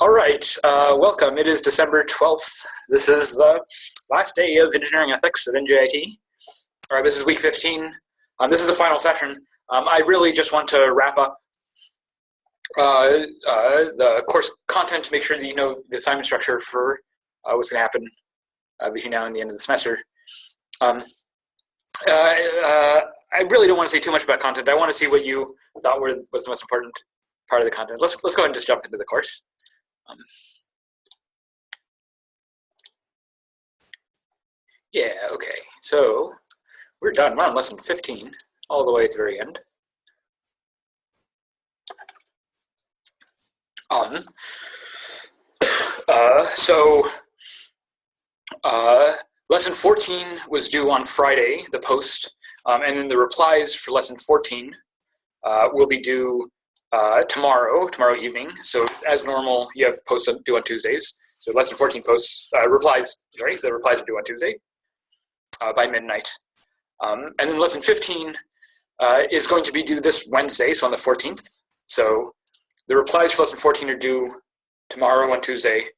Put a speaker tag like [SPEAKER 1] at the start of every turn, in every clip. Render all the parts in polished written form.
[SPEAKER 1] All right, welcome. It is December 12th. This is the last day of engineering ethics at NJIT. This is week 15. This is the final session. I really just want to wrap up the course content to make sure that you know the assignment structure for what's going to happen between now and the end of the semester. I really don't want to say too much about content. I want to see what you thought was the most important part of the content. Let's go ahead and just jump into the course. Yeah, okay, so we're done. We're on lesson 15, all the way at the very end. Lesson 14 was due on Friday, the post, and then the replies for lesson 14 will be due tomorrow evening. So as normal, you have posts due on Tuesdays. So lesson 14 posts, the replies are due on Tuesday by midnight. And then lesson 15 is going to be due this Wednesday, so on the 14th. So the replies for lesson 14 are due tomorrow on Tuesday.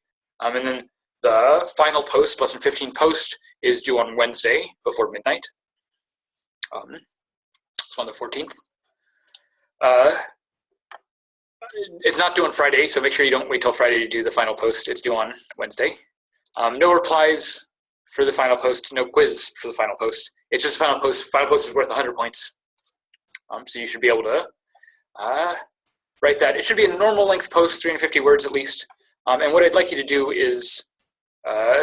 [SPEAKER 1] And then the final post, lesson 15 post, is due on Wednesday before midnight. So on the 14th. It's not due on Friday, so make sure you don't wait till Friday to do the final post. It's due on Wednesday. No replies for the final post, no quiz for the final post. It's just final post. Final post is worth 100 points. So you should be able to write that. It should be a normal length post, 350 words at least. And what I'd like you to do is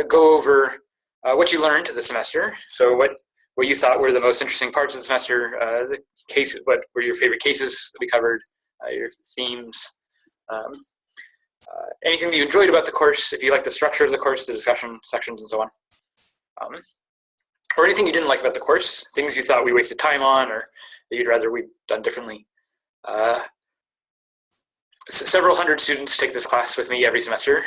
[SPEAKER 1] go over what you learned this semester. So what you thought were the most interesting parts of the semester, the cases, what were your favorite cases that we covered, your themes, anything that you enjoyed about the course, if you like the structure of the course, the discussion sections and so on. Or anything you didn't like about the course, things you thought we wasted time on or that you'd rather we'd done differently. Several hundred students take this class with me every semester,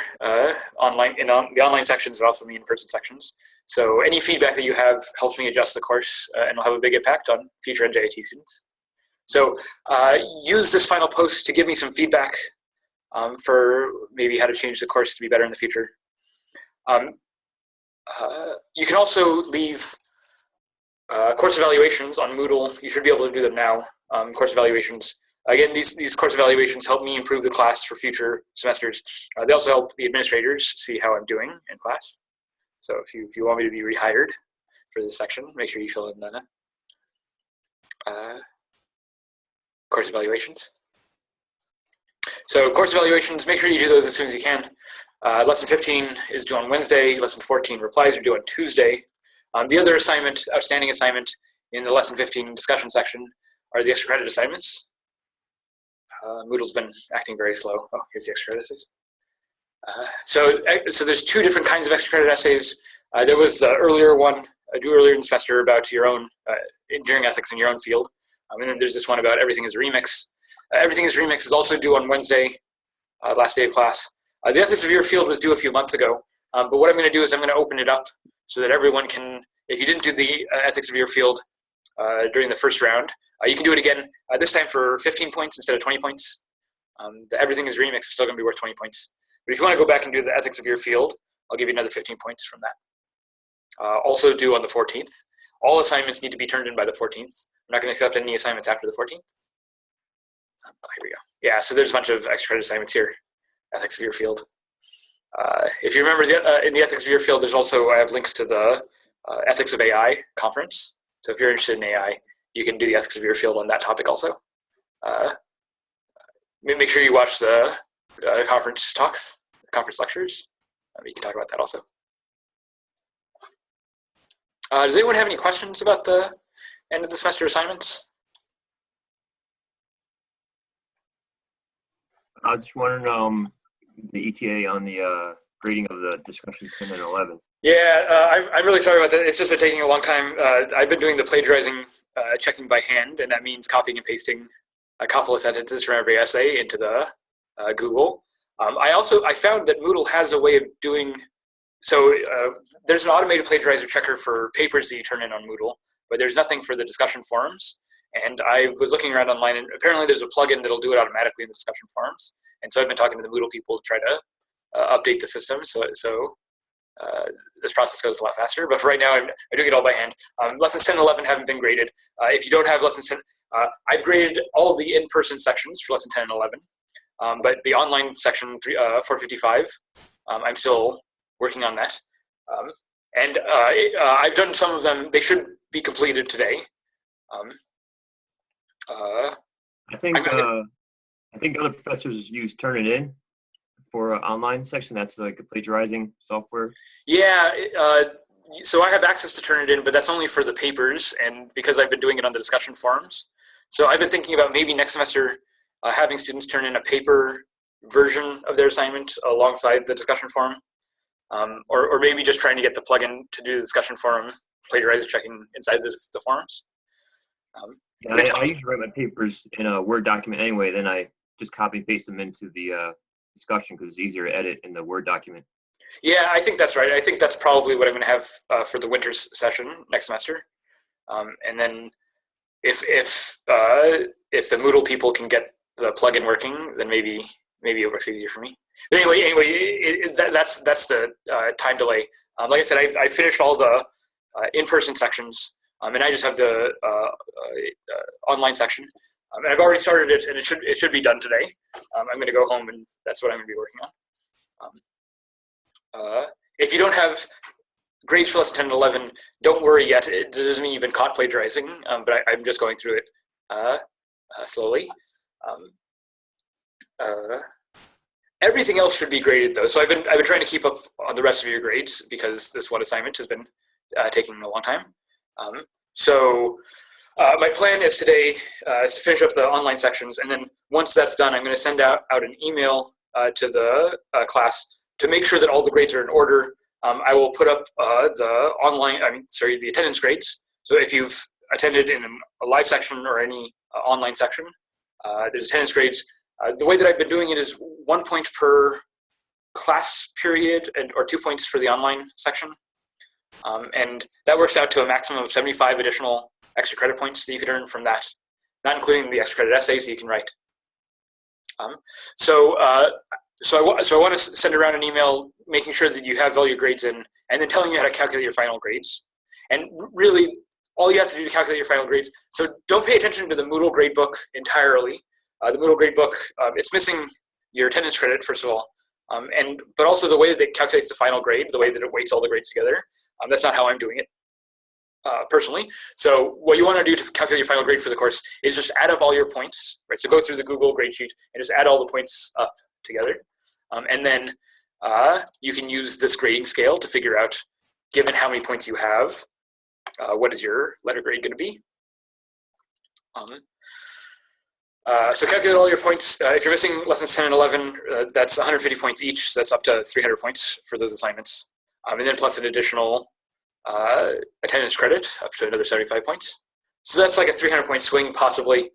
[SPEAKER 1] online in the online sections, but also in the in-person sections. So any feedback that you have helps me adjust the course and will have a big impact on future NJIT students. So use this final post to give me some feedback for maybe how to change the course to be better in the future. You can also leave course evaluations on Moodle. You should be able to do them now. Course evaluations. Again, these course evaluations help me improve the class for future semesters. They also help the administrators see how I'm doing in class. So if you want me to be rehired for this section, make sure you fill in the course evaluations. So course evaluations, make sure you do those as soon as you can. Lesson 15 is due on Wednesday. Lesson 14 replies are due on Tuesday. The other assignment, outstanding assignment in the lesson 15 discussion section are the extra credit assignments. Moodle's been acting very slow. Oh, here's the extra credit essays. So there's two different kinds of extra credit essays. There was the earlier one, due earlier in the semester about your own engineering ethics in your own field. And then there's this one about everything is a remix. Everything is remix is also due on Wednesday, last day of class. The ethics of your field was due a few months ago. But what I'm going to do is I'm going to open it up so that everyone can, if you didn't do the ethics of your field during the first round, you can do it again, this time for 15 points instead of 20 points. The everything is remix is still going to be worth 20 points. But if you want to go back and do the ethics of your field, I'll give you another 15 points from that. Also due on the 14th. All assignments need to be turned in by the 14th. I'm not going to accept any assignments after the 14th. Here we go. Yeah, so there's a bunch of extra credit assignments here. Ethics of your field. If you remember, in the ethics of your field, there's also, I have links to the ethics of AI conference. So if you're interested in AI, you can do the ethics of your field on that topic also. Make sure you watch the conference talks, conference lectures. You can talk about that also. Does anyone have any questions about the end of the semester assignments?
[SPEAKER 2] I was just wondering the ETA on the grading of the discussion 10 and 11.
[SPEAKER 1] Yeah, I'm really sorry about that. It's just been taking a long time. I've been doing the plagiarizing checking by hand, and that means copying and pasting a couple of sentences from every essay into the Google. I found that Moodle has a way of doing, so there's an automated plagiarizer checker for papers that you turn in on Moodle, but there's nothing for the discussion forums. And I was looking around online, and apparently there's a plugin that'll do it automatically in the discussion forums. And so I've been talking to the Moodle people to try to update the system, so this process goes a lot faster. But for right now, I'm doing it all by hand. Lessons 10 and 11 haven't been graded. If you don't have lessons 10, I've graded all the in-person sections for lesson 10 and 11, but the online section 455, I'm still working on that. And I've done some of them. They should be completed today.
[SPEAKER 2] I think other professors use Turnitin for online section. That's like a plagiarizing software.
[SPEAKER 1] Yeah, so I have access to Turnitin, but that's only for the papers, and because I've been doing it on the discussion forums. So I've been thinking about maybe next semester having students turn in a paper version of their assignment alongside the discussion forum, or maybe just trying to get the plugin to do the discussion forum plagiarizer checking inside the forums.
[SPEAKER 2] Yeah, I usually write my papers in a Word document anyway, then I just copy and paste them into the discussion because it's easier to edit in the Word document.
[SPEAKER 1] Yeah, I think that's right. I think that's probably what I'm going to have for the winter session next semester. And then if the Moodle people can get the plugin working, then maybe it works easier for me. But anyway, that's the time delay. Like I said, I finished all the in-person sections, and I just have the online section. And I've already started it, and it should be done today. I'm going to go home, and that's what I'm going to be working on. If you don't have grades for lesson 10 and 11, don't worry yet. It doesn't mean you've been caught plagiarizing, but I'm just going through it slowly. Everything else should be graded though. So I've been trying to keep up on the rest of your grades because this one assignment has been taking a long time. My plan is today is to finish up the online sections, and then once that's done, I'm going to send out an email to the class to make sure that all the grades are in order. I will put up the attendance grades. So if you've attended in a live section or any online section, there's attendance grades. The way that I've been doing it is 1 point per class period or 2 points for the online section. And that works out to a maximum of 75 additional extra credit points that you could earn from that, not including the extra credit essays that you can write. So I want to send around an email making sure that you have all your grades in, and then telling you how to calculate your final grades. And really, all you have to do to calculate your final grades, so don't pay attention to the Moodle gradebook entirely. The Moodle gradebook, it's missing your attendance credit, first of all, but also the way that it calculates the final grade, the way that it weights all the grades together. That's not how I'm doing it personally. So what you want to do to calculate your final grade for the course is just add up all your points, right? So go through the Google grade sheet and just add all the points up together. And then you can use this grading scale to figure out, given how many points you have, what is your letter grade going to be. So calculate all your points. If you're missing lessons 10 and 11, that's 150 points each. So that's up to 300 points for those assignments. And then plus an additional attendance credit up to another 75 points. So that's like a 300 point swing possibly.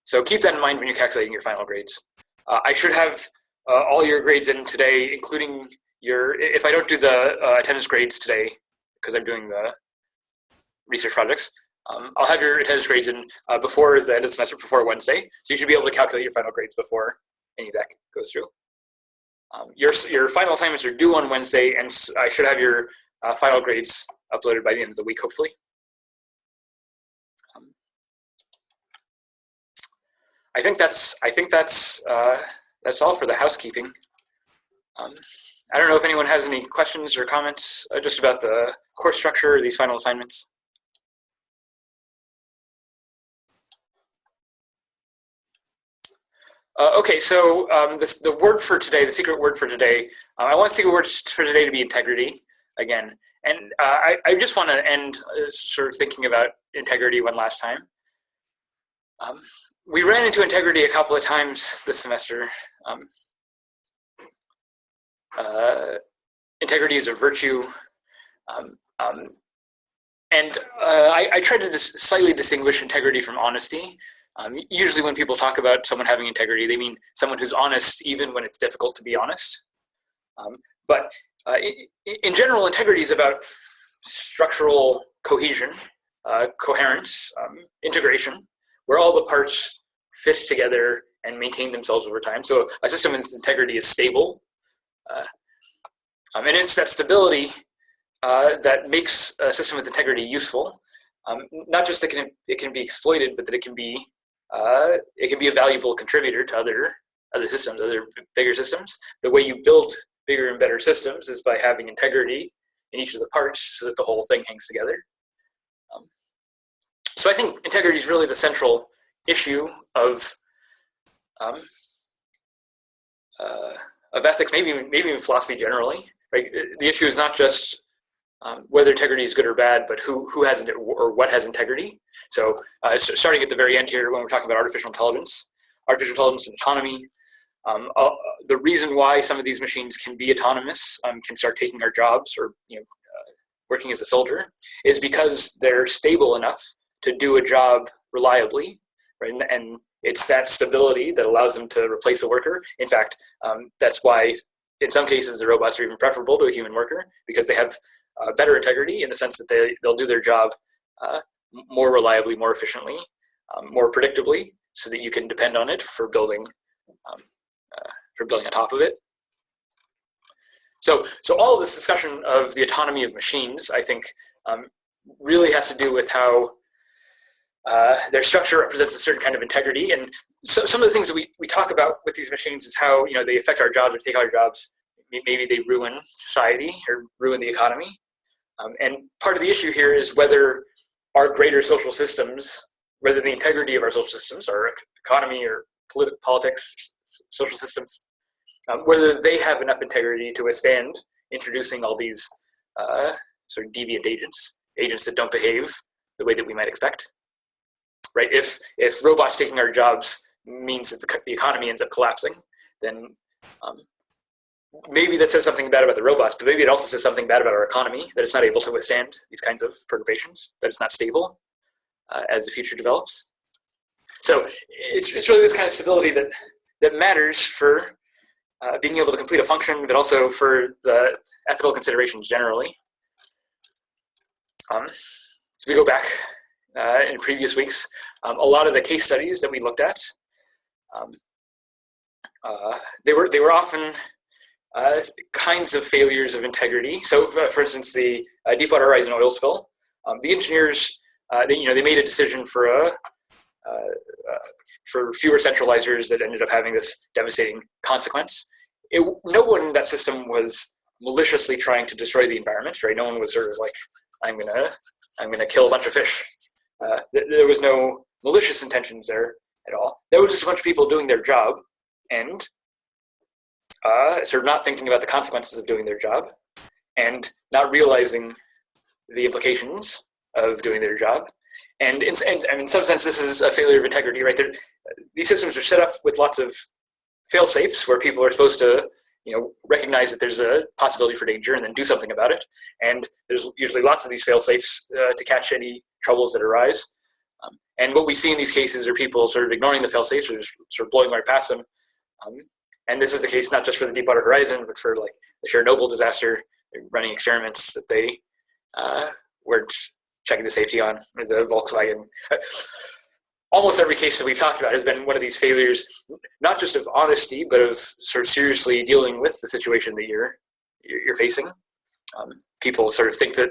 [SPEAKER 1] So keep that in mind when you're calculating your final grades. I should have all your grades in today, including if I don't do the attendance grades today, because I'm doing the research projects, I'll have your attendance grades in before the end of the semester, before Wednesday. So you should be able to calculate your final grades before any of that goes through. Your final assignments are due on Wednesday, and I should have your final grades uploaded by the end of the week, hopefully. I think that's all for the housekeeping. I don't know if anyone has any questions or comments just about the course structure or these final assignments. Okay, so the word for today, the secret word for today, I want the secret word for today to be integrity again. And I just want to end sort of thinking about integrity one last time. We ran into integrity a couple of times this semester. Integrity is a virtue. I try to slightly distinguish integrity from honesty. Usually when people talk about someone having integrity, they mean someone who's honest even when it's difficult to be honest. But in general, integrity is about structural cohesion, coherence, integration, where all the parts fit together and maintain themselves over time. So a system with integrity is stable. And it's that stability that makes a system with integrity useful. Not just that it can be exploited, but that it can be a valuable contributor to other systems, other bigger systems. The way you build bigger and better systems is by having integrity in each of the parts so that the whole thing hangs together. So I think integrity is really the central issue of ethics, maybe even philosophy generally. Right? The issue is not just whether integrity is good or bad, but who has it or what has integrity. So starting at the very end here, when we're talking about artificial intelligence and autonomy, the reason why some of these machines can be autonomous, can start taking our jobs or working as a soldier, is because they're stable enough to do a job reliably, right? And it's that stability that allows them to replace a worker. In fact, that's why in some cases the robots are even preferable to a human worker, because they have better integrity in the sense that they'll do their job more reliably, more efficiently, more predictably, so that you can depend on it for building on top of it. So all of this discussion of the autonomy of machines, I think, really has to do with how their structure represents a certain kind of integrity. And so some of the things that we talk about with these machines is how they affect our jobs or take our jobs. Maybe they ruin society or ruin the economy. And part of the issue here is whether our greater social systems, whether the integrity of our social systems, our economy or politics, social systems, whether they have enough integrity to withstand introducing all these sort of deviant agents that don't behave the way that we might expect. Right? If robots taking our jobs means that the economy ends up collapsing, then maybe that says something bad about the robots, but maybe it also says something bad about our economy, that it's not able to withstand these kinds of perturbations, that it's not stable as the future develops. So it's really this kind of stability that matters for being able to complete a function, but also for the ethical considerations generally. So we go back in previous weeks, a lot of the case studies that we looked at, they were often kinds of failures of integrity. So, for instance, the Deepwater Horizon oil spill, the engineers, they made a decision for fewer centralizers that ended up having this devastating consequence. No one in that system was maliciously trying to destroy the environment, right? No one was sort of like, I'm gonna kill a bunch of fish. There was no malicious intentions there at all. There was just a bunch of people doing their job and sort of not thinking about the consequences of doing their job and not realizing the implications of doing their job. And in some sense, this is a failure of integrity, right? These systems are set up with lots of fail-safes where people are supposed to, recognize that there's a possibility for danger and then do something about it. And there's usually lots of these fail-safes to catch any troubles that arise. And what we see in these cases are people sort of ignoring the fail-safes or just sort of blowing right past them. And this is the case not just for the Deepwater Horizon, but for like the Chernobyl disaster. They're running experiments that they weren't checking the safety on, the Volkswagen. Almost every case that we've talked about has been one of these failures, not just of honesty, but of sort of seriously dealing with the situation that you're facing. People sort of think that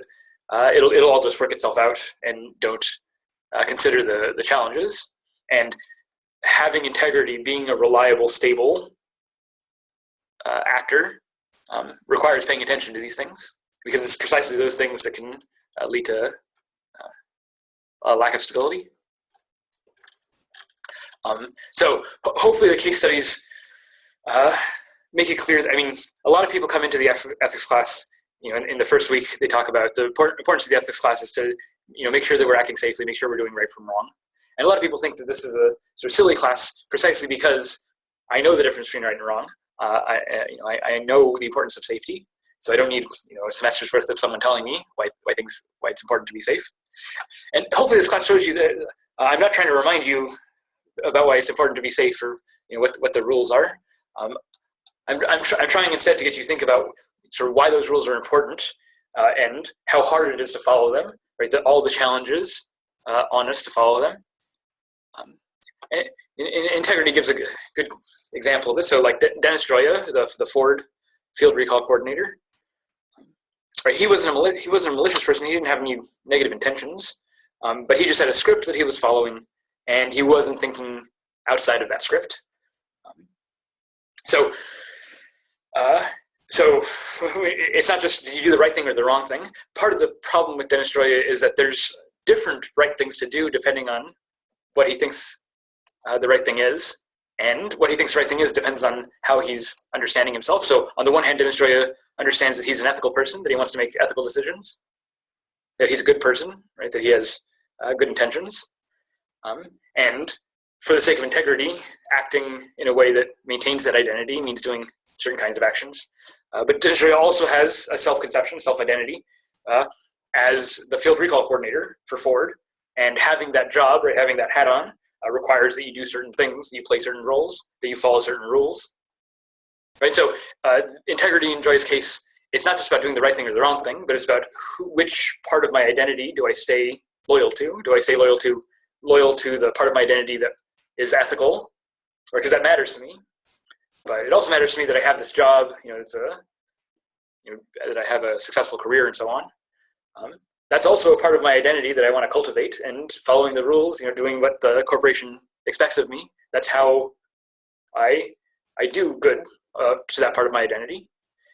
[SPEAKER 1] it'll all just work itself out and don't consider the challenges. And having integrity, being a reliable, stable actor requires paying attention to these things, because it's precisely those things that can lead to a lack of stability. So hopefully the case studies make it clear that, a lot of people come into the ethics class, in the first week they talk about the importance of the ethics class is to, make sure that we're acting safely, make sure we're doing right from wrong. And a lot of people think that this is a sort of silly class precisely because I know the difference between right and wrong. I know the importance of safety, so I don't need a semester's worth of someone telling me why it's important to be safe. And hopefully this class shows you that I'm not trying to remind you about why it's important to be safe or what the rules are. I'm trying instead to get you to think about sort of why those rules are important and how hard it is to follow them. Right, that all the challenges on us to follow them. And integrity gives a good example of this. So like Dennis Droya, the Ford field recall coordinator. Right, he wasn't a malicious person. He didn't have any negative intentions, but he just had a script that he was following, and he wasn't thinking outside of that script. So it's not just you do the right thing or the wrong thing. Part of the problem with Dennis Droya is that there's different right things to do depending on what he thinks the right thing is. And what he thinks the right thing is depends on how he's understanding himself. So on the one hand, Dennis Droya understands that he's an ethical person, that he wants to make ethical decisions, that he's a good person, right? That he has good intentions. And for the sake of integrity, acting in a way that maintains that identity means doing certain kinds of actions. But Dennis Droya also has a self-conception, self-identity, as the field recall coordinator for Ford. And having that job, right, having that hat on, requires that you do certain things, that you play certain roles, that you follow certain rules. Right, so integrity in Droya's case, it's not just about doing the right thing or the wrong thing, but it's about which part of my identity do I stay loyal to? Do I stay loyal to the part of my identity that is ethical, or because that matters to me? But it also matters to me that I have this job, that I have a successful career and so on. That's also a part of my identity that I want to cultivate, and following the rules, doing what the corporation expects of me. That's how I do good to that part of my identity.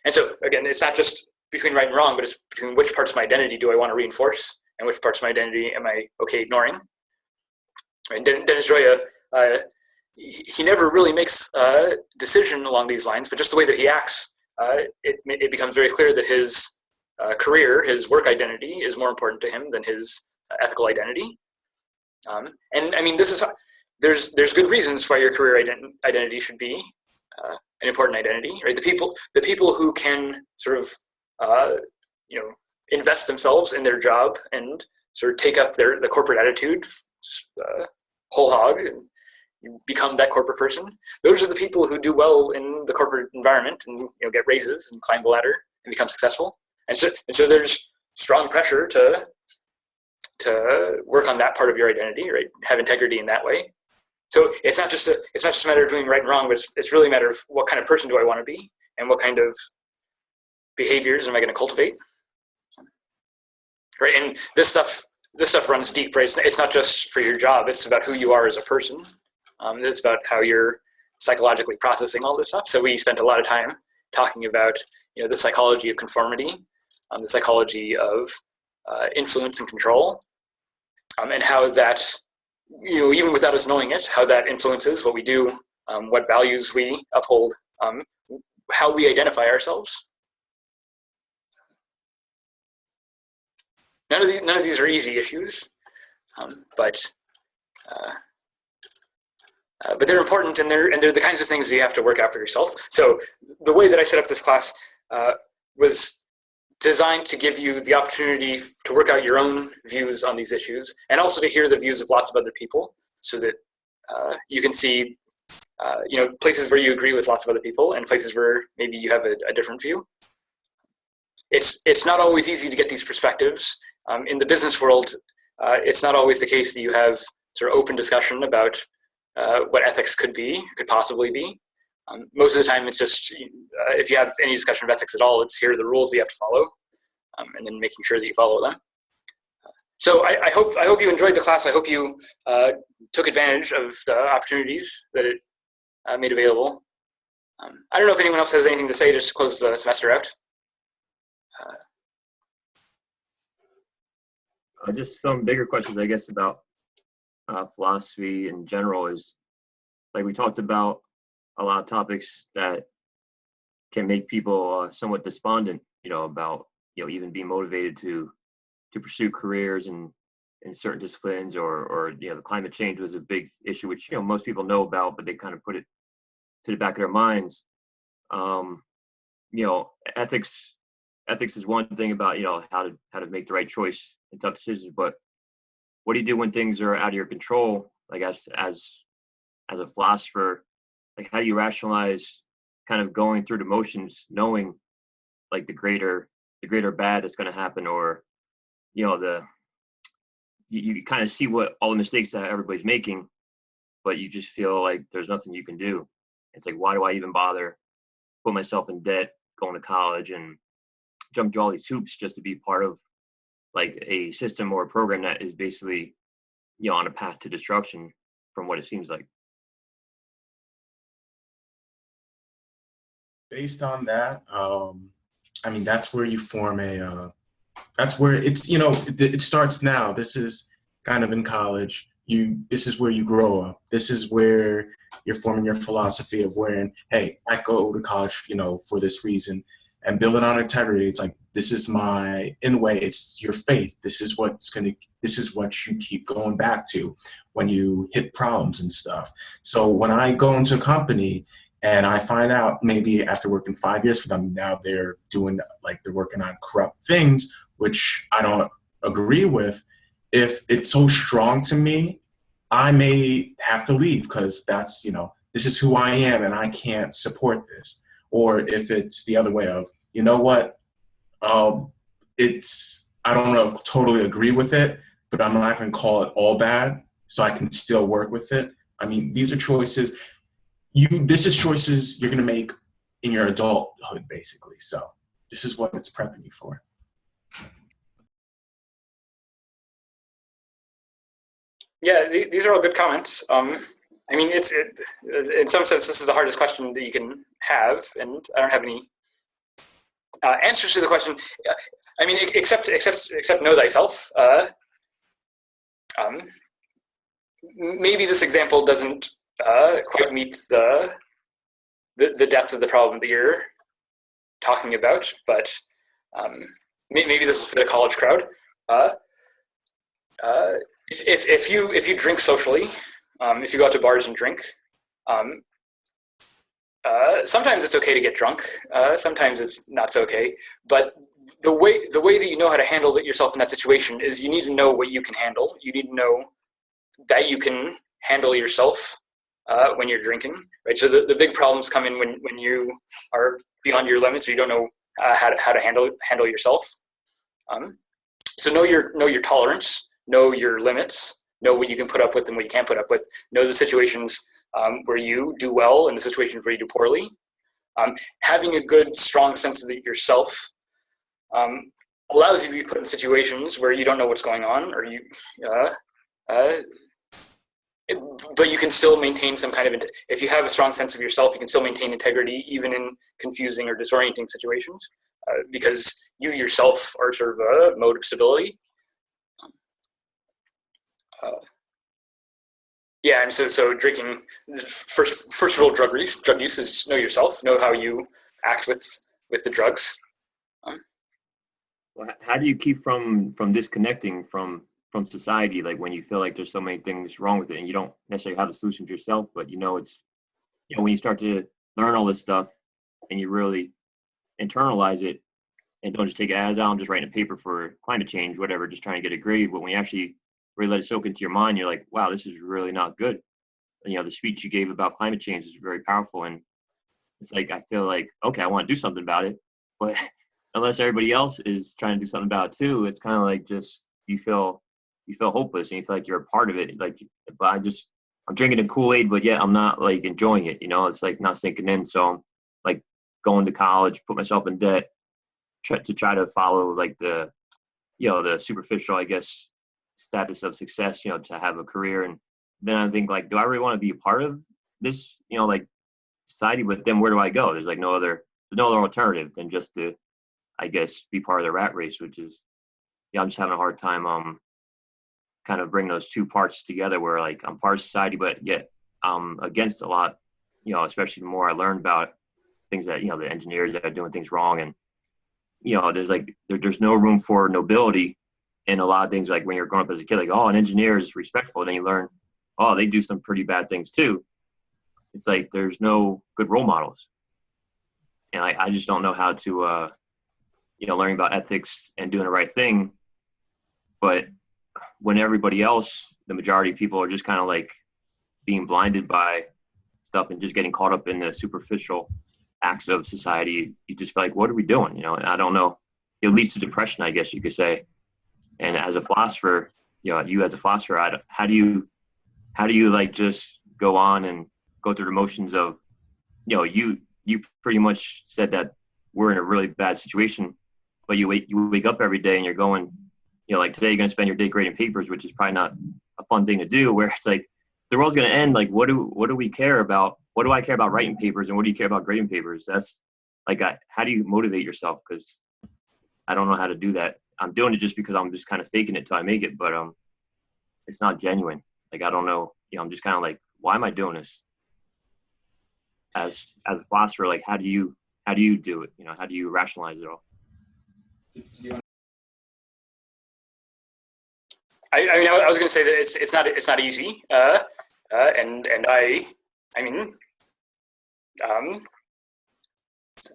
[SPEAKER 1] And so again, it's not just between right and wrong, but it's between which parts of my identity do I want to reinforce and which parts of my identity am I okay ignoring. And Dennis Droya, he never really makes a decision along these lines, but just the way that he acts, it becomes very clear that his career, his work identity, is more important to him than his ethical identity. And I mean, there's good reasons why your career identity should be an important identity, right? The people who can sort of invest themselves in their job and sort of take up the corporate attitude whole hog and become that corporate person. Those are the people who do well in the corporate environment and get raises and climb the ladder and become successful. And so there's strong pressure to work on that part of your identity, right? Have integrity in that way. So it's not just a matter of doing right and wrong, but it's really a matter of what kind of person do I want to be, and what kind of behaviors am I going to cultivate, right? And this stuff runs deep, right? It's not just for your job; it's about who you are as a person. It's about how you're psychologically processing all this stuff. So we spent a lot of time talking about the psychology of conformity, the psychology of influence and control, and how that, even without us knowing it, how that influences what we do, what values we uphold, how we identify ourselves. None of these are easy issues, but they're important, and they're the kinds of things that you have to work out for yourself. So the way that I set up this class was designed to give you the opportunity to work out your own views on these issues, and also to hear the views of lots of other people, so that you can see places where you agree with lots of other people and places where maybe you have a different view. It's not always easy to get these perspectives. In the business world, it's not always the case that you have sort of open discussion about what ethics could possibly be. Most of the time, it's just, if you have any discussion of ethics at all, it's here are the rules that you have to follow, and then making sure that you follow them. So I hope you enjoyed the class. I hope you took advantage of the opportunities that it made available. I don't know if anyone else has anything to say just to close the semester out.
[SPEAKER 2] Just some bigger questions, I guess, about philosophy in general is, like we talked about, a lot of topics that can make people somewhat despondent, about, even being motivated to pursue careers in certain disciplines, or the climate change was a big issue, which, most people know about, but they kind of put it to the back of their minds. Ethics is one thing about, how to make the right choice in tough decisions, but what do you do when things are out of your control? I guess as a philosopher, like, how do you rationalize kind of going through the motions, knowing like the greater bad that's going to happen, or you kind of see what all the mistakes that everybody's making, but you just feel like there's nothing you can do. It's like, why do I even bother put myself in debt, going to college and jump through all these hoops just to be part of like a system or a program that is basically, on a path to destruction from what it seems like.
[SPEAKER 3] Based on that, I mean, that's where you form that's where it's, it starts now. This is kind of in college. This is where you grow up. This is where you're forming your philosophy of hey, I go to college, for this reason, and build it on integrity. It's like, this is in a way, it's your faith. This is what you keep going back to when you hit problems and stuff. So when I go into a company and I find out, maybe after working 5 years for them, now they're working on corrupt things, which I don't agree with. If it's so strong to me, I may have to leave because that's, this is who I am and I can't support this. Or if it's the other way of, you know what, I don't know, totally agree with it, but I'm not going to call it all bad, so I can still work with it. I mean, these are choices. This is choices you're going to make in your adulthood, basically. So this is what it's prepping you for.
[SPEAKER 1] Yeah, these are all good comments. I mean, in some sense, this is the hardest question that you can have, and I don't have any answers to the question. I mean, except know thyself. Maybe this example doesn't quite meet the depth of the problem that you're talking about, but maybe this will fit a college crowd. If you drink socially, if you go out to bars and drink, sometimes it's okay to get drunk. Sometimes it's not so okay. But the way that you know how to handle it yourself in that situation is you need to know what you can handle. You need to know that you can handle yourself when you're drinking, right? So the big problems come in when you are beyond your limits or you don't know how to handle yourself. So know your tolerance, know your limits, know what you can put up with and what you can't put up with, know the situations where you do well and the situations where you do poorly. Having a good, strong sense of yourself allows you to be put in situations where you don't know what's going on, or but you can still maintain some kind of, if you have a strong sense of yourself, you can still maintain integrity even in confusing or disorienting situations, because you yourself are sort of a mode of stability. Yeah, and so drinking, first of all, drug use is know yourself, know how you act with the drugs.
[SPEAKER 2] Well, how do you keep from disconnecting from society, like when you feel like there's so many things wrong with it and you don't necessarily have the solutions yourself, but it's when you start to learn all this stuff and you really internalize it and don't just take it as, I'm just writing a paper for climate change, whatever, just trying to get a grade, but when you actually really let it soak into your mind, you're like, wow, this is really not good. And, the speech you gave about climate change is very powerful, and it's like I feel like, okay, I want to do something about it, but unless everybody else is trying to do something about it too, it's kind of like just you feel hopeless and you feel like you're a part of it. Like, but I'm drinking a Kool-Aid, but yet I'm not like enjoying it. It's like not sinking in. So I'm like going to college, put myself in debt, try to follow like the superficial, I guess, status of success, to have a career. And then I think like, do I really want to be a part of this, like society? But then where do I go? There's like no other alternative than just to, I guess, be part of the rat race, which is, I'm just having a hard time kind of bring those two parts together where like I'm part of society, but yet I'm against a lot, especially the more I learned about things that, the engineers that are doing things wrong. And, there's like, there's no room for nobility in a lot of things. Like when you're growing up as a kid, like, oh, an engineer is respectful. And then you learn, oh, they do some pretty bad things too. It's like, there's no good role models. And I just don't know how to, learning about ethics and doing the right thing. But when everybody else, the majority of people are just kind of like being blinded by stuff and just getting caught up in the superficial acts of society, you just feel like, what are we doing? And I don't know, it leads to depression, I guess you could say. And as a philosopher, you as a philosopher, how do you like just go on and go through the motions of, you pretty much said that we're in a really bad situation, but you wake up every day and you're going, like today you're going to spend your day grading papers, which is probably not a fun thing to do, where it's like, the world's going to end. Like, what do we care about? What do I care about writing papers, and what do you care about grading papers? That's like, how do you motivate yourself? Because I don't know how to do that. I'm doing it just because I'm just kind of faking it till I make it, but it's not genuine. Like, I don't know. I'm just kind of like, why am I doing this? As a philosopher, like, how do you do it? How do you rationalize it all?
[SPEAKER 1] I mean, I was going to say that it's not easy, and I mean,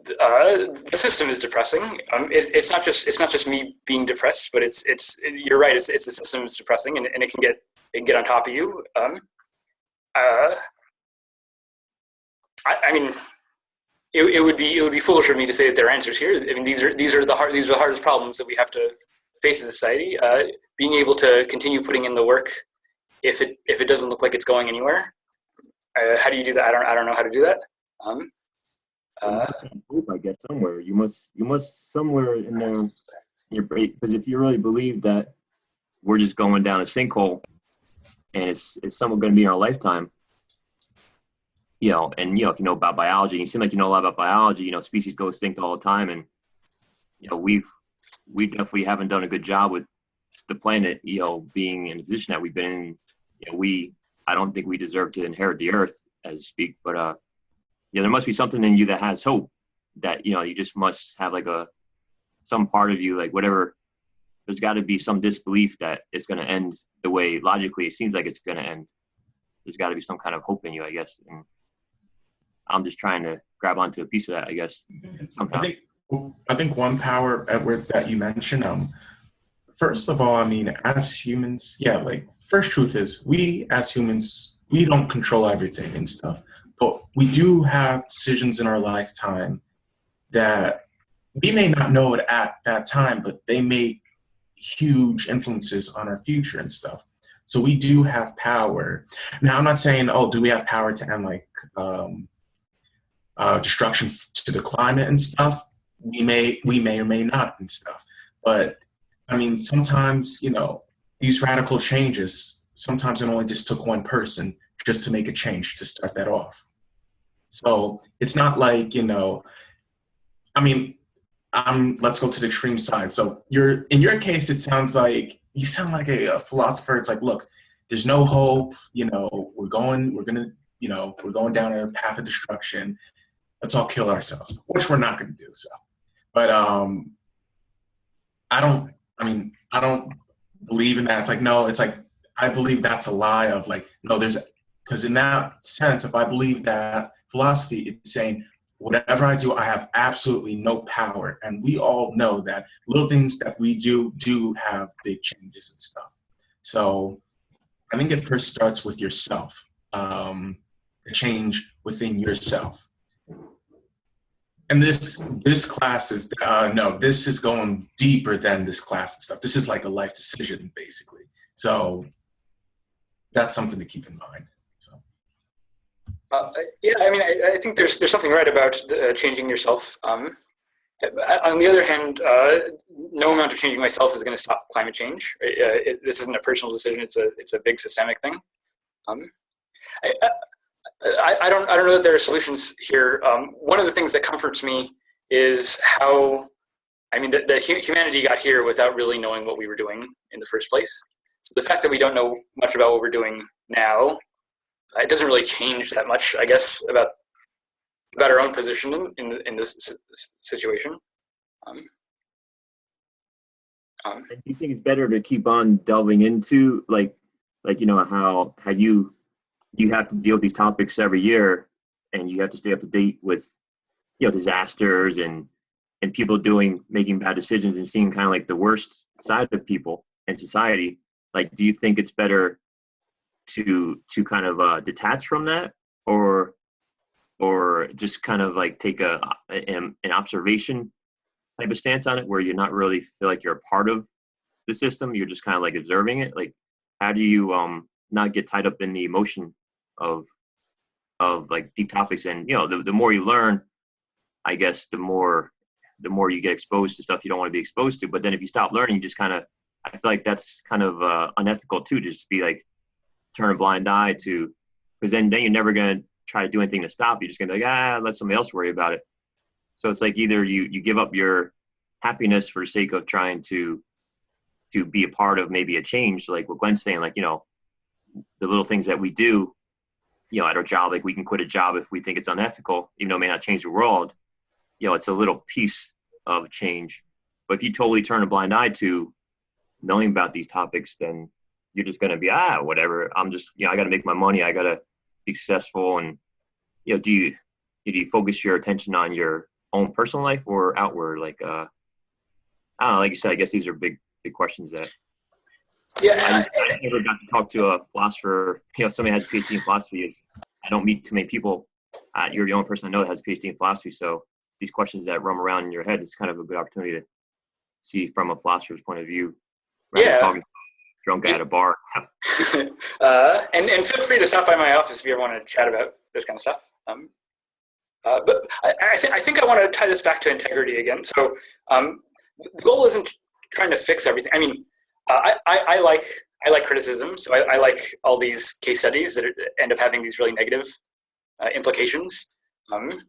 [SPEAKER 1] the system is depressing. It's not just me being depressed, but you're right. It's the system is depressing, and it can get on top of you. I mean, it would be foolish of me to say that there are answers here. I mean, these are the hardest problems that we have to face as a society. Being able to continue putting in the work if it doesn't look like it's going anywhere. How do you do that? I don't know how to do that.
[SPEAKER 2] Hope, I guess somewhere you must somewhere in there in your brain, because if you really believe that we're just going down a sinkhole and it's somewhat going to be in our lifetime, and if you know about biology, you seem like you know a lot about biology. Species go extinct all the time, and we definitely haven't done a good job with the planet, being in the position that we've been in. I don't think we deserve to inherit the earth, as to speak, but there must be something in you that has hope, that you just must have like some part of you, like whatever. There's got to be some disbelief that it's going to end the way logically it seems like it's going to end. There's got to be some kind of hope in you, I guess, and I'm just trying to grab onto a piece of that, I guess, somehow.
[SPEAKER 3] I think one power, Edward, that you mentioned, first of all, I mean, as humans, first truth is we as humans, we don't control everything and stuff, but we do have decisions in our lifetime that we may not know it at that time, but they make huge influences on our future and stuff. So we do have power. Now, I'm not saying, do we have power to end destruction to the climate and stuff? We may or may not and stuff. But I mean, sometimes, these radical changes, sometimes it only just took one person just to make a change to start that off. So it's not like, I mean, let's go to the extreme side. So in your case, it sounds like you sound like a philosopher. It's like, look, there's no hope, we're going down a path of destruction. Let's all kill ourselves, which we're not going to do so. But I don't believe in that. It's like, no, it's like, I believe that's a lie of like, no, because in that sense, if I believe that philosophy, it's saying whatever I do, I have absolutely no power. And we all know that little things that we do have big changes and stuff. So I think it first starts with yourself, the change within yourself. And this class is, this is going deeper than this class and stuff. This is like a life decision, basically. So that's something to keep in mind. So.
[SPEAKER 1] Yeah, I mean, I think there's something right about changing yourself. On the other hand, no amount of changing myself is going to stop climate change. This isn't a personal decision; it's a big systemic thing. I don't know that there are solutions here. One of the things that comforts me is how, I mean, the humanity got here without really knowing what we were doing in the first place. So the fact that we don't know much about what we're doing now, it doesn't really change that much, I guess, about our own position in this situation.
[SPEAKER 2] Do you think it's better to keep on delving into how you have to deal with these topics every year, and you have to stay up to date with disasters and people making bad decisions and seeing kind of like the worst side of people and society? Like, do you think it's better to kind of detach from that, or just kind of like take an observation type of stance on it, where you're not really feel like you're a part of the system, you're just kind of like observing it? Like, how do you not get tied up in the emotion of like deep topics? And the more you learn, I guess, the more the more you get exposed to stuff you don't want to be exposed to. But then if you stop learning, you just kind of, I feel like that's kind of unethical too, just be like, turn a blind eye to, because then you're never going to try to do anything to stop. You're just going to be like, let somebody else worry about it. So it's like either you give up your happiness for the sake of trying to be a part of maybe a change, like what Glenn's saying, like, you know, the little things that we do, you know, at our job, like we can quit a job if we think it's unethical, even though it may not change the world. You know, it's a little piece of change. But if you totally turn a blind eye to knowing about these topics, then you're just going to be, whatever. I'm just, you know, I got to make my money. I got to be successful. And, you know, do you focus your attention on your own personal life or outward? Like, I don't know, like you said, I guess these are big questions that I never got to talk to a philosopher. You know, somebody has a PhD in philosophy. I don't meet too many people. You're the only person I know that has a PhD in philosophy. So these questions that roam around in your head, it's kind of a good opportunity to see from a philosopher's point of view. Rather than talking to a drunk guy at a bar.
[SPEAKER 1] And feel free to stop by my office if you ever want to chat about this kind of stuff. But I think I want to tie this back to integrity again. So the goal isn't trying to fix everything. I mean, I like criticism, so I like all these case studies that end up having these really negative implications, because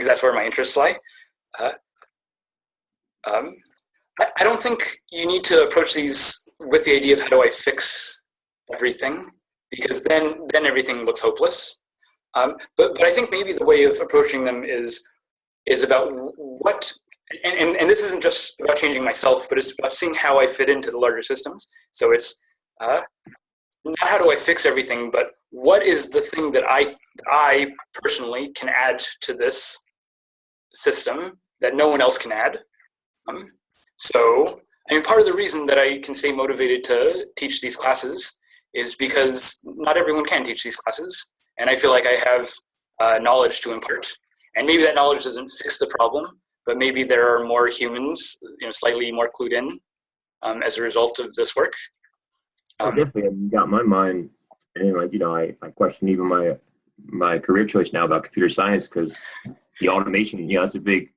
[SPEAKER 1] that's where my interests lie. I don't think you need to approach these with the idea of how do I fix everything, because then everything looks hopeless. But I think maybe the way of approaching them is about what, and this isn't just about changing myself, but it's about seeing how I fit into the larger systems. So it's not how do I fix everything, but what is the thing that I personally can add to this system that no one else can add. So, I mean, part of the reason that I can stay motivated to teach these classes is because not everyone can teach these classes. And I feel like I have knowledge to impart. And maybe that knowledge doesn't fix the problem, but maybe there are more humans, you know, slightly more clued in as a result of this work.
[SPEAKER 2] Definitely, you got my mind. And like, you know, I question even my career choice now about computer science, because the automation, you know, that's a big,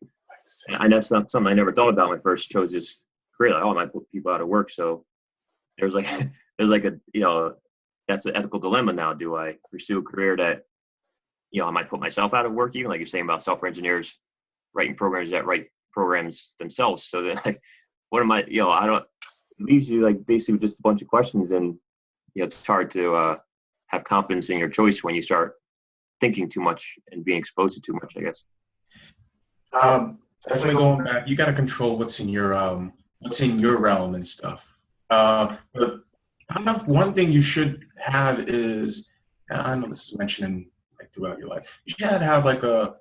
[SPEAKER 2] and that's not something I never thought about when I first chose this career. Like, I might put people out of work. So there's like a, you know, that's an ethical dilemma now. Do I pursue a career that, you know, I might put myself out of work, even like you're saying about software engineers writing programs that write programs themselves. So that, like, what am I, you know, it leaves you like basically with just a bunch of questions, and, you know, it's hard to have confidence in your choice when you start thinking too much and being exposed to too much, I guess.
[SPEAKER 3] Definitely going back, you got to control what's in your realm and stuff. But kind of one thing you should have is, I know this is mentioned like throughout your life, you should have like a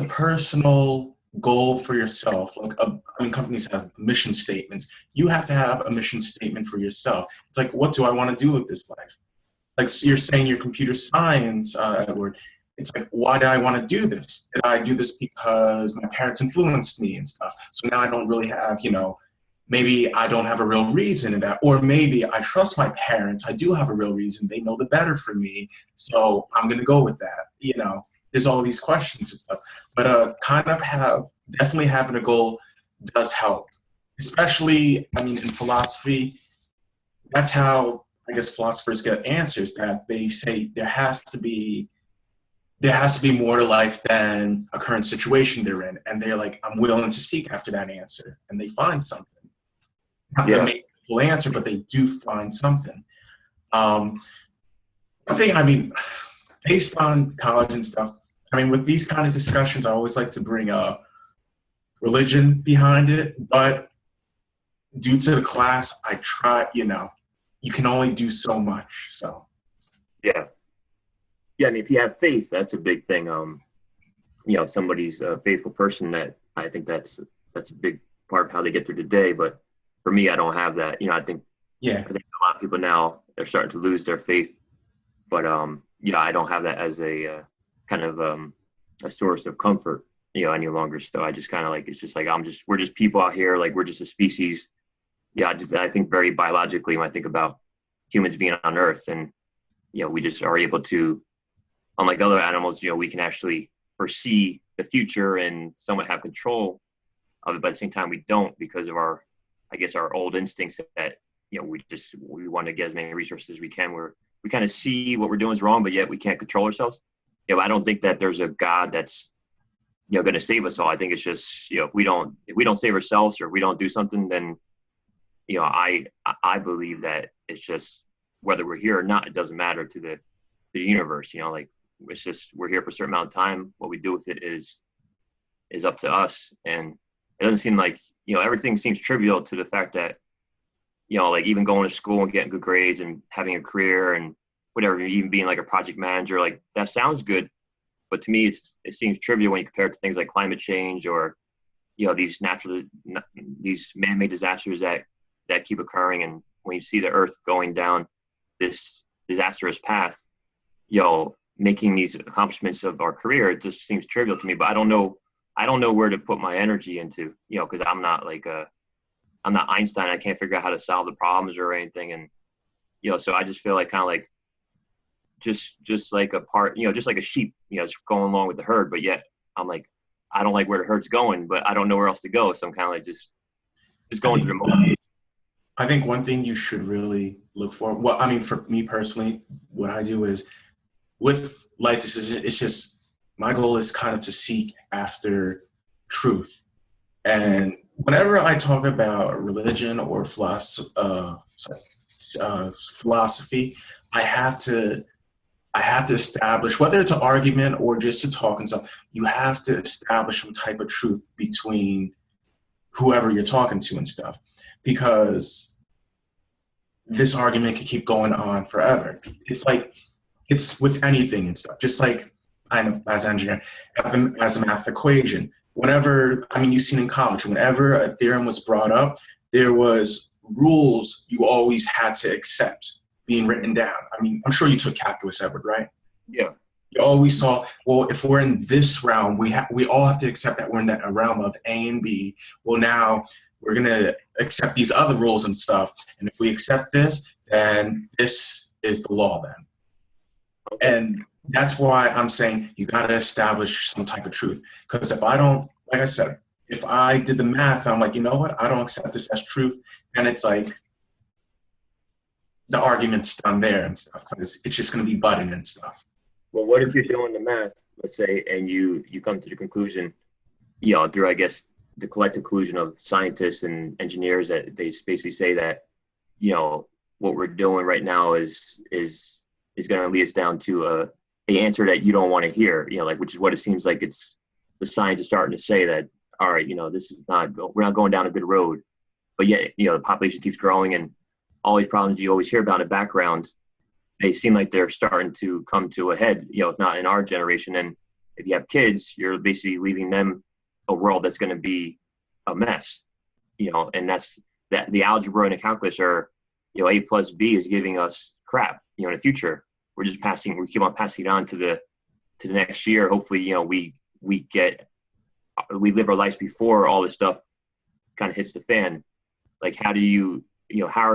[SPEAKER 3] personal goal for yourself. Like, I mean, companies have mission statements. You have to have a mission statement for yourself. It's like, what do I want to do with this life? Like, so you're saying you're computer science, Edward. It's like, why do I want to do this? Did I do this because my parents influenced me and stuff? So now I don't really have, you know, maybe I don't have a real reason in that. Or maybe I trust my parents. I do have a real reason. They know the better for me. So I'm going to go with that. You know, there's all these questions and stuff. But definitely having a goal does help. Especially, I mean, in philosophy, that's how, I guess, philosophers get answers, that they say there has to be more to life than a current situation they're in. And they're like, I'm willing to seek after that answer. And they find something. Not to make a full answer, but they do find something. I think, I mean, based on college and stuff, I mean, with these kind of discussions, I always like to bring up religion behind it. But due to the class, I try, you know, you can only do so much. So,
[SPEAKER 2] yeah. I mean, if you have faith, that's a big thing. You know, somebody's a faithful person, that I think that's a big part of how they get through the day. But for me, I don't have that. You know, I think a lot of people now, they're starting to lose their faith. But yeah, I don't have that as a kind of a source of comfort, you know, any longer. So I just kind of like, it's just like, we're just people out here, like we're just a species. Yeah, I think very biologically when I think about humans being on Earth, and, you know, we just are able to, unlike other animals, you know, we can actually foresee the future and somewhat have control of it, but at the same time we don't, because of our, I guess, our old instincts that, you know, we want to get as many resources as we can, where we kind of see what we're doing is wrong, but yet we can't control ourselves. You know, I don't think that there's a God that's, you know, going to save us all. I think it's just, you know, if we don't save ourselves, or if we don't do something, then, you know, I believe that it's just, whether we're here or not, it doesn't matter to the universe. You know, like, it's just, we're here for a certain amount of time. What we do with it is up to us. And it doesn't seem like, you know, everything seems trivial to the fact that, you know, like even going to school and getting good grades and having a career and whatever, even being like a project manager, like that sounds good. But to me, it seems trivial when you compare it to things like climate change, or, you know, these man-made disasters that keep occurring. And when you see the earth going down this disastrous path, you know, making these accomplishments of our career, it just seems trivial to me. But I don't know where to put my energy into, you know, because I'm not Einstein. I can't figure out how to solve the problems or anything. And, you know, so I just feel like kind of like just like a part, you know, just like a sheep, you know, it's going along with the herd. But yet I'm like, I don't like where the herd's going, but I don't know where else to go. So I'm kind of like just going through the motions.
[SPEAKER 3] I think one thing you should really look for, well, I mean, for me personally, what I do is with life decision, it's just, my goal is kind of to seek after truth. And whenever I talk about religion or philosophy, I have to establish, whether it's an argument or just to talk and stuff, you have to establish some type of truth between whoever you're talking to and stuff, because this argument can keep going on forever. It's like, it's with anything and stuff, just like I know as an engineer, as a math equation, whenever, I mean, you've seen in college, whenever a theorem was brought up, there was rules you always had to accept being written down. I mean, I'm sure you took calculus, Edward, right?
[SPEAKER 2] Yeah.
[SPEAKER 3] You always saw, well, if we're in this realm, we all have to accept that we're in that realm of A and B. Well, now we're going to accept these other rules and stuff. And if we accept this, then this is the law then.
[SPEAKER 2] Okay.
[SPEAKER 3] And that's why I'm saying you got to establish some type of truth. Because if I don't, like I said, if I did the math, I'm like, you know what? I don't accept this as truth. And it's like, the argument's done there and stuff, because it's just going to be butting and stuff.
[SPEAKER 2] Well, what if you're doing the math, let's say, and you come to the conclusion, you know, through, I guess, the collective conclusion of scientists and engineers, that they basically say that, you know, what we're doing right now is going to lead us down to the answer that you don't want to hear, you know, like, which is what it seems like it's, the science is starting to say that, all right, you know, this is we're not going down a good road. But yet, you know, the population keeps growing, and all these problems you always hear about in the background, they seem like they're starting to come to a head, you know, if not in our generation. And if you have kids, you're basically leaving them a world that's going to be a mess, you know, and that's that the algebra and the calculus are, you know, A plus B is giving us crap, you know, in the future. We keep on passing it on to the next year. Hopefully, you know, we live our lives before all this stuff kind of hits the fan. Like, how are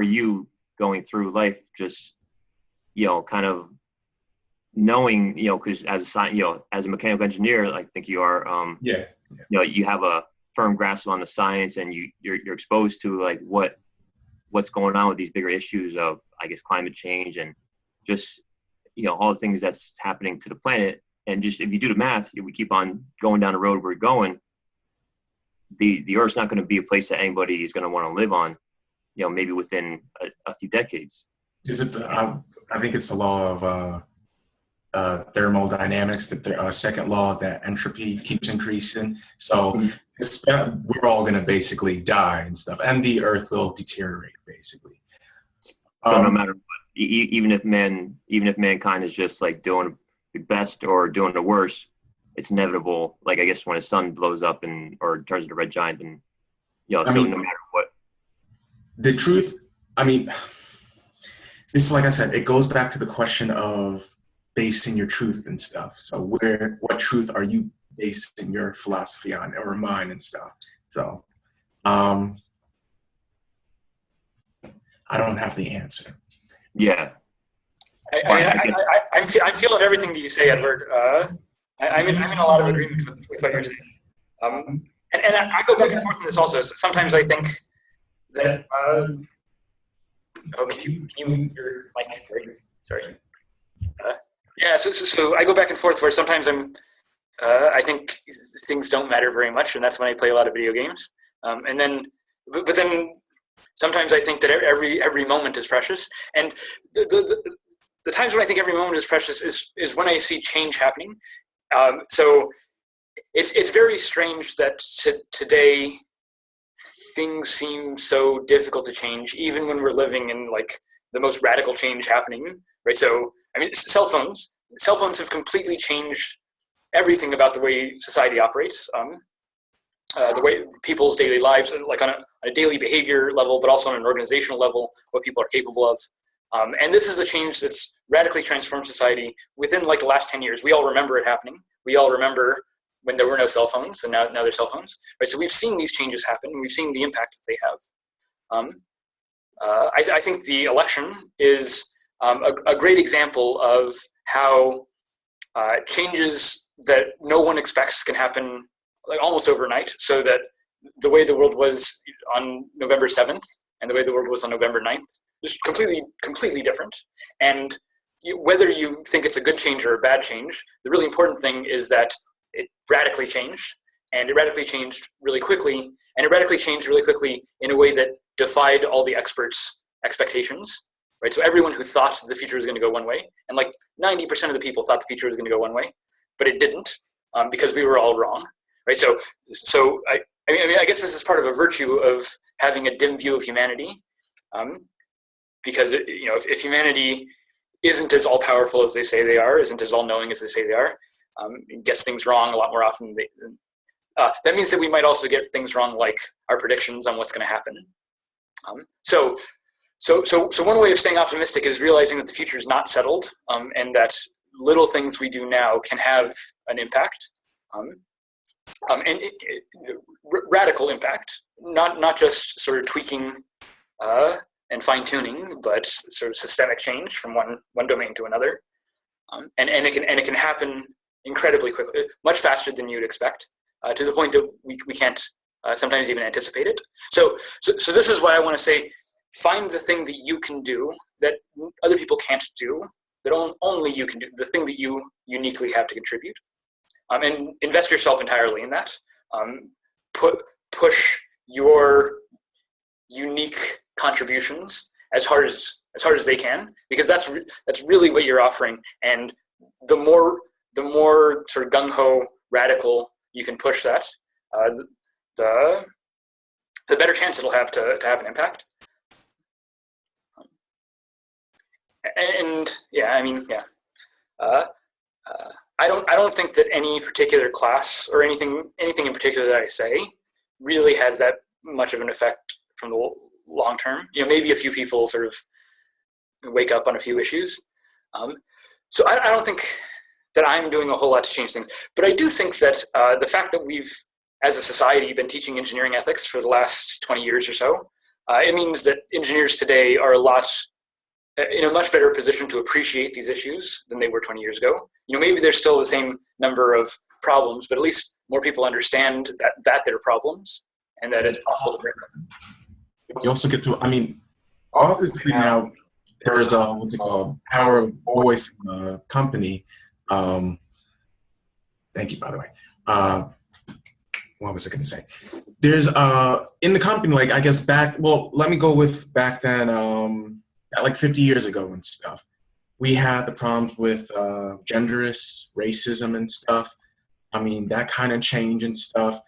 [SPEAKER 2] you going through life, just, you know, kind of knowing, you know, because as a mechanical engineer, I think you are, you know, you have a firm grasp on the science, and you're exposed to like what's going on with these bigger issues of, I guess, climate change and just, you know, all the things that's happening to the planet. And just, if you do the math, we keep on going down the road we're going, the Earth's not going to be a place that anybody is going to want to live on, you know, maybe within a few decades.
[SPEAKER 3] Is it I think it's the law of thermodynamics, the second law, that entropy keeps increasing. So we're all going to basically die and stuff, and the Earth will deteriorate basically.
[SPEAKER 2] So no matter what, even if mankind is just like doing the best or doing the worst, it's inevitable. Like, I guess when a sun blows up or turns into a red giant, and, you know, no matter what.
[SPEAKER 3] The truth, I mean, this, like I said, it goes back to the question of basing your truth and stuff. So what truth are you basing your philosophy on, or mine and stuff? So I don't have the answer.
[SPEAKER 2] Yeah.
[SPEAKER 1] I'm feeling everything that you say, Edward. I'm in a lot of agreement with what you're saying. And I go back and forth on this also. So sometimes I think that, can you mute your mic? Sorry. Yeah, so I go back and forth where sometimes I think things don't matter very much, and that's when I play a lot of video games. And then, but then sometimes I think that every moment is precious. And the times when I think every moment is precious is when I see change happening. So it's very strange that today things seem so difficult to change, even when we're living in like the most radical change happening, right? So, I mean, cell phones have completely changed everything about the way society operates, the way people's daily lives, like on a daily behavior level, but also on an organizational level, what people are capable of. And this is a change that's radically transformed society within like the last 10 years. We all remember it happening. We all remember when there were no cell phones, and now there's cell phones, right? So we've seen these changes happen, and we've seen the impact that they have. I think the election is a great example of how changes that no one expects can happen like almost overnight, so that the way the world was on November 7th and the way the world was on November 9th is completely different. And whether you think it's a good change or a bad change, the really important thing is that it radically changed, and it radically changed really quickly, and it radically changed really quickly in a way that defied all the experts' expectations, right? So everyone who thought the future was going to go one way, and like 90% of the people thought the future was going to go one way, but it didn't, because we were all wrong, right? So I mean, I guess this is part of a virtue of having a dim view of humanity, because if humanity isn't as all powerful as they say they are, isn't as all knowing as they say they are, gets things wrong a lot more often than that means that we might also get things wrong, like our predictions on what's going to happen. So one way of staying optimistic is realizing that the future is not settled, and that little things we do now can have an impact, and radical impact, not just sort of tweaking and fine tuning, but sort of systemic change from one domain to another, and it can happen incredibly quickly, much faster than you'd expect, to the point that we can't sometimes even anticipate it. So this is why I want to say, find the thing that you can do that other people can't do, that only you can do, the thing that you uniquely have to contribute, and invest yourself entirely in that. Push your unique contributions as hard as they can, because that's really what you're offering. And the more sort of gung-ho radical you can push that, the better chance it'll have to have an impact. And yeah, I mean, yeah. I don't think that any particular class or anything in particular that I say really has that much of an effect from the long term. Maybe a few people sort of wake up on a few issues. So I don't think that I'm doing a whole lot to change things. But I do think that the fact that we've, as a society, been teaching engineering ethics for the last 20 years or so, it means that engineers today are in a much better position to appreciate these issues than they were 20 years ago. Maybe there's still the same number of problems, but at least more people understand that there are problems and that it's possible to break them.
[SPEAKER 3] You also get to, obviously now there's what's it called, Power of Voice company. Thank you, by the way. What was I going to say? There's in the company, like I guess let me go with back then, like 50 years ago and stuff. We had the problems with genderist racism and stuff. That kind of change and stuff.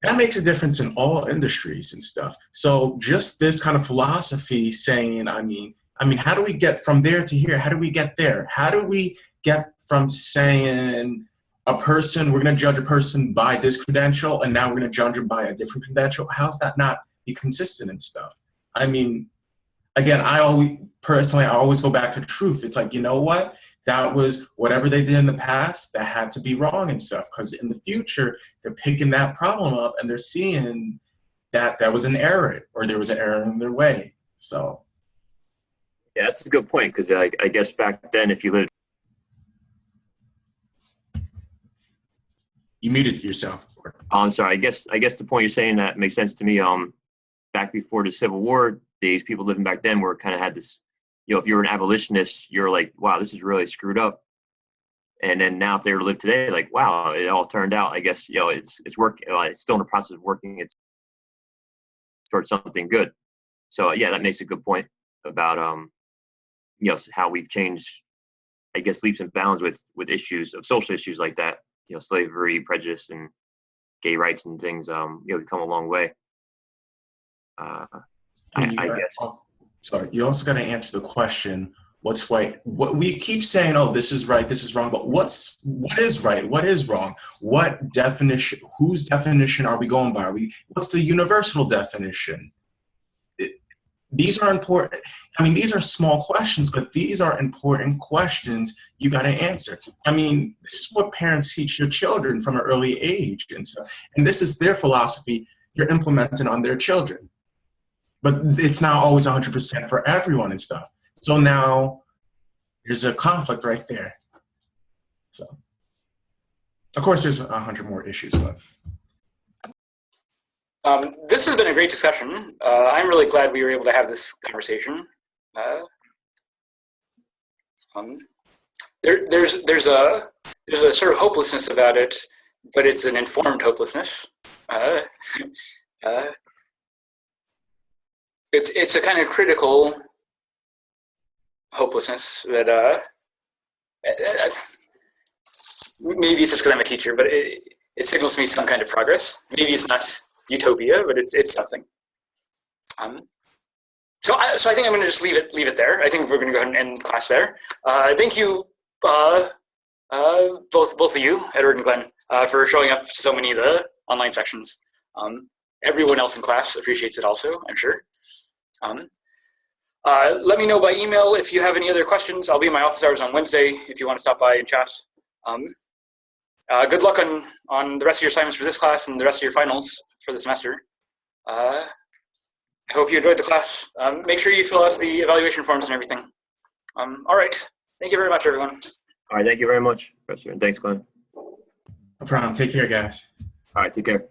[SPEAKER 3] That makes a difference in all industries and stuff. So just this kind of philosophy saying, how do we get from there to here? How do we get there? How do we get from saying we're going to judge a person by this credential, and now we're going to judge them by a different credential? How's that not be consistent and stuff? Again, I always go back to truth. It's like, you know what? That was whatever they did in the past, that had to be wrong and stuff. Because in the future, they're picking that problem up and they're seeing that was an error, or there was an error in their way. So.
[SPEAKER 2] Yeah, that's a good point, because I guess back then, if you lived
[SPEAKER 3] You muted yourself.
[SPEAKER 2] Oh, I'm sorry. I guess the point you're saying that makes sense to me. Back before the Civil War days, people living back then were kind of had this, if you were an abolitionist, you're like, wow, this is really screwed up. And then now if they were to live today, like, wow, it all turned out, I guess, it's work. It's still in the process of working it's towards something good. So yeah, that makes a good point about, how we've changed, I guess, leaps and bounds with issues of social issues like that, slavery, prejudice, and gay rights and things, we've come a long way. I guess.
[SPEAKER 3] Sorry, you also got to answer the question, what's right? What we keep saying, oh, this is right, this is wrong, but what is right? What is wrong? What definition, whose definition are we going by? What's the universal definition? These are important. I mean, these are small questions, but these are important questions you got to answer. I mean, this is what parents teach your children from an early age and stuff. And this is their philosophy you're implementing on their children. But it's not always 100% for everyone and stuff. So now there's a conflict right there. So, of course, there's 100 more issues, but.
[SPEAKER 1] This has been a great discussion. I'm really glad we were able to have this conversation. There's a sort of hopelessness about it, but it's an informed hopelessness. It's a kind of critical hopelessness that maybe it's just because I'm a teacher, but it signals to me some kind of progress. Maybe it's not utopia, but it's something. So I think I'm going to just leave it there. I think we're going to go ahead and end class there. Thank you, both of you, Edward and Glenn, for showing up to so many of the online sections. Everyone else in class appreciates it also, I'm sure. Let me know by email if you have any other questions. I'll be in my office hours on Wednesday if you want to stop by and chat. Good luck on the rest of your assignments for this class and the rest of your finals for the semester. I hope you enjoyed the class. Make sure you fill out the evaluation forms and everything. All right. Thank you very much, everyone.
[SPEAKER 2] All right. Thank you very much, Professor. And thanks, Glenn.
[SPEAKER 3] No problem. Take care, guys.
[SPEAKER 2] All right. Take care.